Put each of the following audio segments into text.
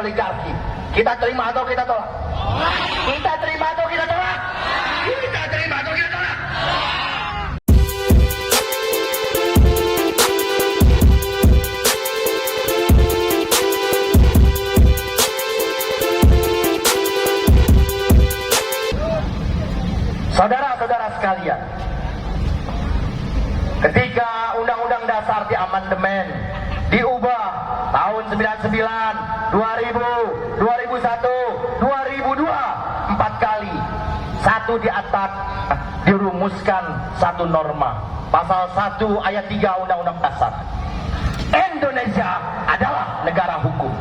oligarki. Kita terima atau kita tolak? Kita terima atau kita tolak? Kita terima atau kita tolak? Saudara-saudara sekalian, ketika Undang-Undang Dasar diamandemen, diubah tahun 99, 2000, 2001, 2002, 4 kali. Satu di atas dirumuskan satu norma. Pasal 1 ayat 3 Undang-Undang Dasar. Indonesia adalah negara hukum.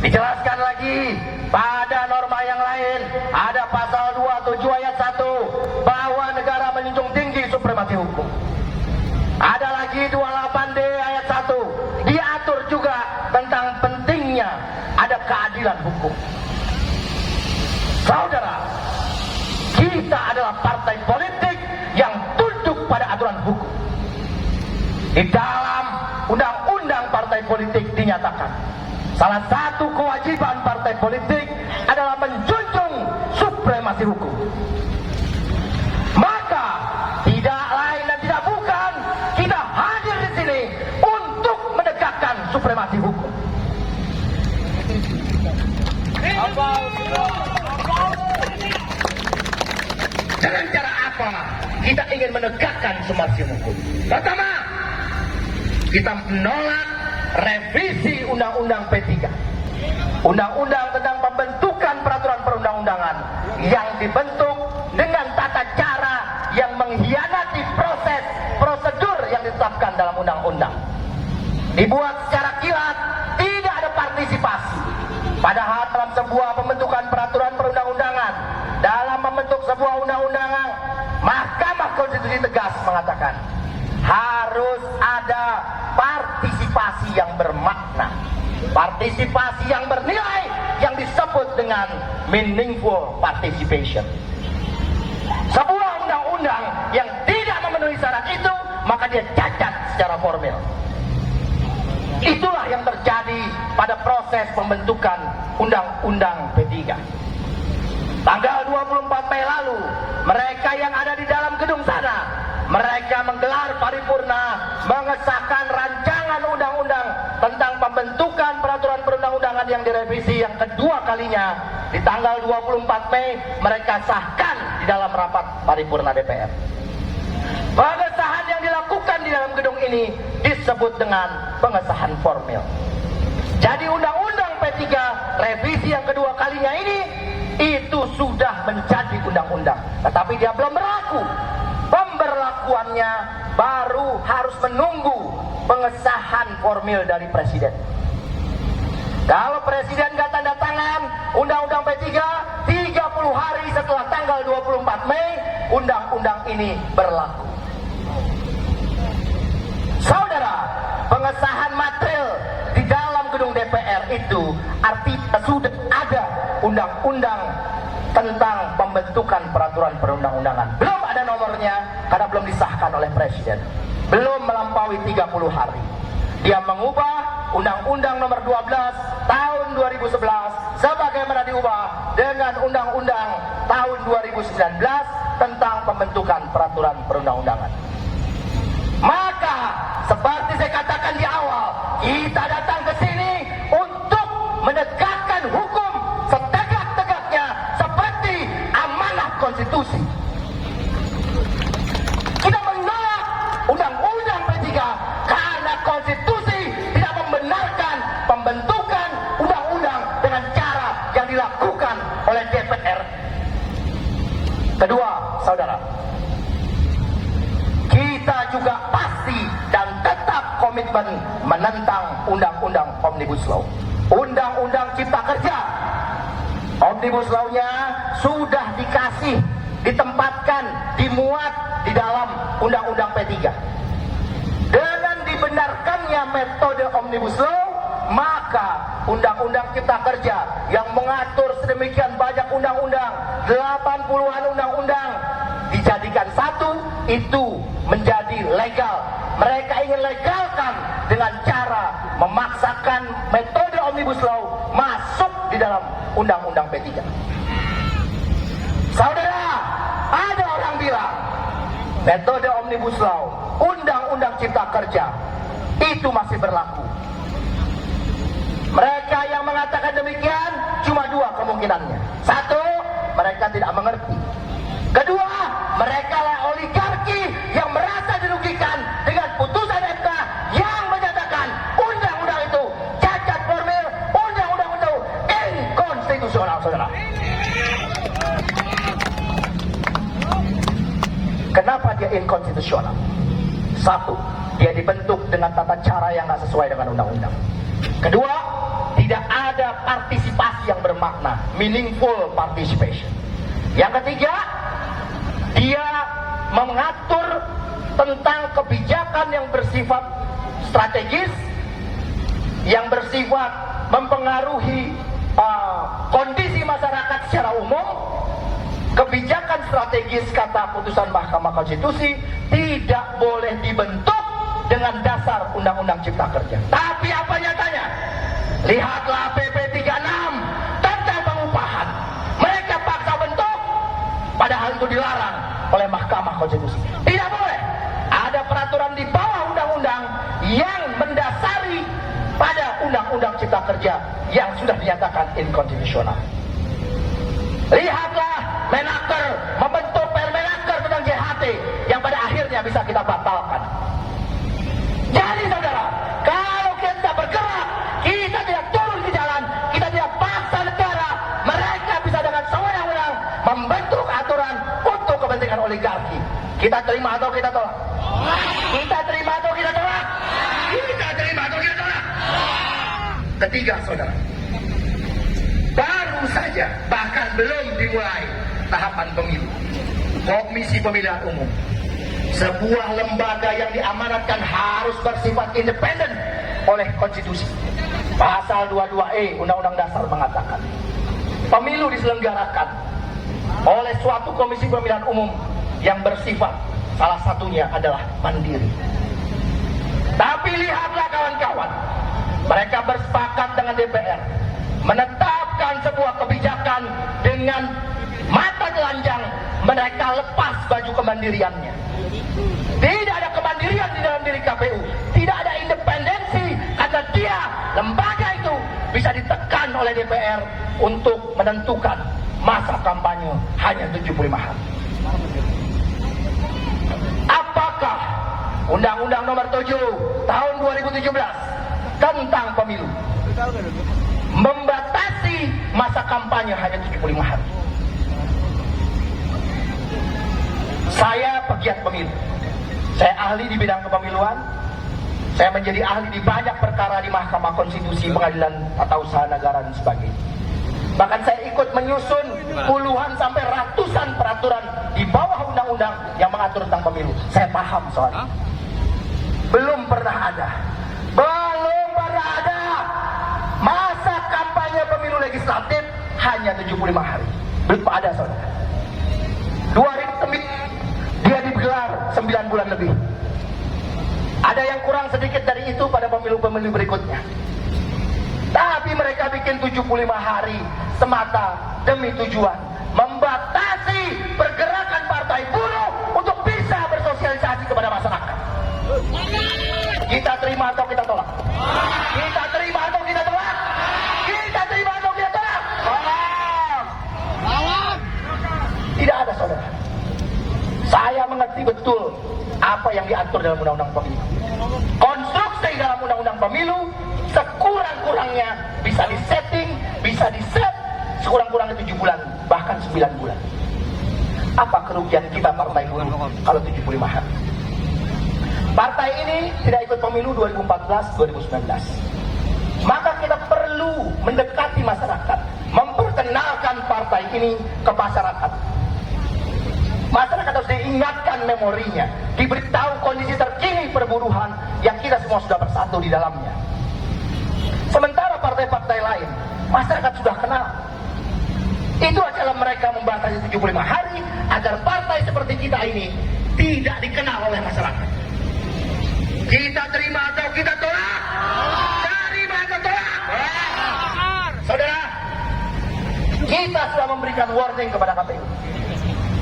Dijelaskan lagi pada norma yang lain, ada pasal 27 ayat 1 bahwa negara menjunjung tinggi supremasi hukum. Ada lagi 28D ayat 1 diatur juga tentang pentingnya ada keadilan hukum. Saudara, kita adalah partai politik yang tunduk pada aturan hukum. Di dalam undang-undang partai politik dinyatakan, salah satu kewajiban partai politik adalah menjunjung supremasi hukum. Maka tidak lain dan tidak bukan kita hadir di sini untuk menegakkan supremasi hukum. Dengan cara apa kita ingin menegakkan supremasi hukum? Pertama, kita menolak revisi Undang-Undang P3, Undang-Undang tentang pembentukan peraturan perundang-undangan yang dibentuk dengan tata cara yang mengkhianati prosedur yang ditetapkan dalam undang-undang. Dibuat secara kilat, tidak ada partisipasi. Padahal dalam sebuah pembentukan peraturan perundang-undangan, dalam membentuk sebuah undang-undangan, Mahkamah Konstitusi tegas mengatakan harus ada partisipasi yang bermakna, partisipasi yang bernilai, yang disebut dengan meaningful participation. Sebuah undang-undang yang tidak memenuhi syarat itu, maka dia cacat secara formil. Itulah yang terjadi pada proses pembentukan Undang-Undang P3. Tanggal 24 Mei lalu, mereka yang ada di dalam gedung sana, mereka menggelar paripurna mengesahkan rancangan undang-undang tentang pembentukan peraturan perundang-undangan yang direvisi yang kedua kalinya. Di tanggal 24 Mei mereka sahkan di dalam rapat paripurna DPR. Pengesahan yang dilakukan di dalam gedung ini disebut dengan pengesahan formil. Jadi undang-undang P3 revisi yang kedua kalinya ini itu sudah menjadi undang-undang, tetapi dia belum berlaku. Pemberlakuannya baru harus menunggu pengesahan formil dari presiden. Kalau presiden nggak tanda tangan undang-undang P3, 30 hari setelah tanggal 24 Mei undang-undang ini berlaku. Saudara, pengesahan material di dalam gedung DPR itu artinya sudah ada undang-undang tentang pembentukan peraturan perundang-undangan. Belum ada nomornya karena belum disahkan oleh presiden. Belum melampaui 30 hari. Dia mengubah Undang-Undang nomor 12 tahun 2011 sebagaimana diubah dengan Undang-Undang tahun 2019 tentang pembentukan peraturan perundang-undangan. Maka seperti saya katakan di awal, kita datang ke sini untuk menegakkan hukum setegak-tegaknya seperti amanah konstitusi. Kita menolak undang-undang P3 karena konstitusi tidak membenarkan pembentukan undang-undang dengan cara yang dilakukan oleh DPR. Kedua, saudara, kita juga pasti dan tetap komitmen menentang undang-undang Omnibus Law, undang-undang Cipta Kerja. Omnibus Law-nya sudah dikasih, ditempatkan, dimuat di dalam undang-undang P3. Dengan dibenarkannya metode Omnibus Law, maka undang-undang Cipta Kerja yang mengatur sedemikian banyak undang-undang, 80-an undang-undang, dijadikan satu, itu menjadi legal. Mereka ingin legalkan dengan cara memaksakan metode Omnibus Law masuk di dalam Undang-Undang P3. Saudara, ada orang bilang metode Omnibus Law, Undang-Undang Cipta Kerja itu masih berlaku. Mereka yang mengatakan demikian cuma dua kemungkinannya. Satu, mereka tidak mengerti. Kedua, mereka adalah oligarki yang merasa dirugikan dengan putusan MK yang menyatakan undang-undang itu cacat formil, undang-undang itu inkonstitusional, saudara. Kenapa dia inkonstitusional? Satu, dia dibentuk dengan tata cara yang tidak sesuai dengan undang-undang. Kedua, tidak ada partisipasi yang bermakna, meaningful participation. Yang ketiga, dia mengatur tentang kebijakan yang bersifat strategis, yang bersifat mempengaruhi kondisi masyarakat secara umum. Kebijakan strategis, kata putusan Mahkamah Konstitusi, tidak boleh dibentuk dengan dasar Undang-Undang Cipta Kerja. Tapi apa nyatanya? Lihatlah PP 36 tentang pengupahan. Mereka paksa bentuk, padahal itu dilarang oleh Mahkamah Konstitusi. Tidak boleh. Ada peraturan di bawah undang-undang yang mendasari pada Undang-Undang Cipta Kerja yang sudah dinyatakan inkonstitusional. Lihatlah Menaker membentuk Permenaker tentang JHT yang pada akhirnya bisa kita batalkan. Jadi saudara, kalau kita bergerak, kita tidak turun di jalan, kita tidak paksa negara, mereka bisa dengan sewenang-wenang membentuk aturan untuk kepentingan oligarki. Kita terima atau kita tolak? Kita terima atau kita tolak? Kita terima atau kita tolak? Ketiga, saudara, baru saja, bahkan belum dimulai tahapan pemilu, Komisi Pemilihan Umum, sebuah lembaga yang diamanatkan harus bersifat independen oleh konstitusi. Pasal 22E Undang-Undang Dasar mengatakan pemilu diselenggarakan oleh suatu komisi pemilihan umum yang bersifat salah satunya adalah mandiri. Tapi lihatlah kawan-kawan, mereka bersepakat dengan DPR menetapkan sebuah kebijakan dengan mata telanjang, mereka lepas baju kemandiriannya. Tidak ada kemandirian di dalam diri KPU, tidak ada independensi, karena dia, lembaga itu bisa ditekan oleh DPR untuk menentukan masa kampanye hanya 75 hari. Apakah Undang-Undang Nomor 7 tahun 2017 tentang pemilu membatasi masa kampanye hanya 75 hari? Saya pegiat pemilu, saya ahli di bidang kepemiluan, saya menjadi ahli di banyak perkara di Mahkamah Konstitusi, Pengadilan Tata Usaha Negara dan sebagainya. Bahkan saya ikut menyusun puluhan sampai ratusan peraturan di bawah undang-undang yang mengatur tentang pemilu. Saya paham soalnya. Belum pernah ada masa kampanye pemilu legislatif hanya 75 hari. Belum ada, saudara. 2009 dia digelar 9 bulan lebih. Ada yang kurang sedikit dari itu pada pemilu-pemilu berikutnya. Tapi mereka bikin 75 hari semata demi tujuan membatasi pergerakan partai buruh untuk bisa bersosialisasi kepada masyarakat. Kita terima atau kita tolak? Kita terima atau kita tolak? Kita terima atau kita tolak? Tolak! Tidak ada, saudara. Saya mengerti betul apa yang diatur dalam Undang-Undang Pemilu. Konstruksi dalam Undang-Undang Pemilu sekurang-kurangnya bisa disetting, bisa diset sekurang-kurangnya 7 bulan, bahkan 9 bulan. Apa kerugian kita partai buruh kalau 75 hari? Partai ini tidak ikut pemilu 2014-2019. Maka kita perlu mendekati masyarakat, memperkenalkan partai ini ke masyarakat. Masyarakat harus diingatkan memorinya, diberitahu kondisi terkini perburuhan yang kita semua sudah bersatu di dalamnya. Sementara partai-partai lain, masyarakat sudah kenal. Itu adalah mereka membatasi 75 hari agar partai seperti kita ini tidak dikenal oleh masyarakat. Kita terima atau kita tolak? Terima atau tolak? Kita sudah memberikan warning kepada KPU.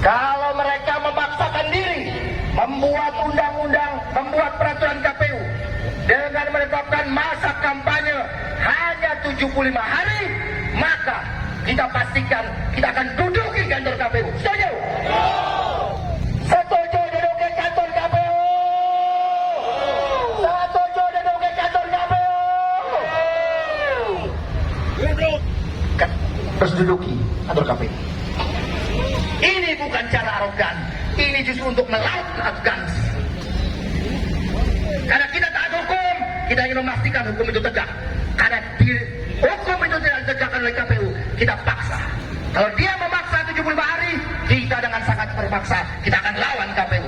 Kalau mereka memaksakan diri membuat undang-undang, membuat peraturan KPU dengan menetapkan masa kampanye hanya 75 hari, maka kita pastikan kita akan duduki kantor KPU. Setuju? Setuju duduk ke kantor KPU? Setuju duduk ke kantor KPU? Terus duduki kantor KPU. Ini bukan cara arogan, ini justru untuk melawan arogansi. Karena kita taat hukum, kita ingin memastikan hukum itu tegak. Karena hukum itu tidak ditegakkan oleh KPU, kita paksa. Kalau dia memaksa 75 hari, kita dengan sangat terpaksa, kita akan lawan KPU.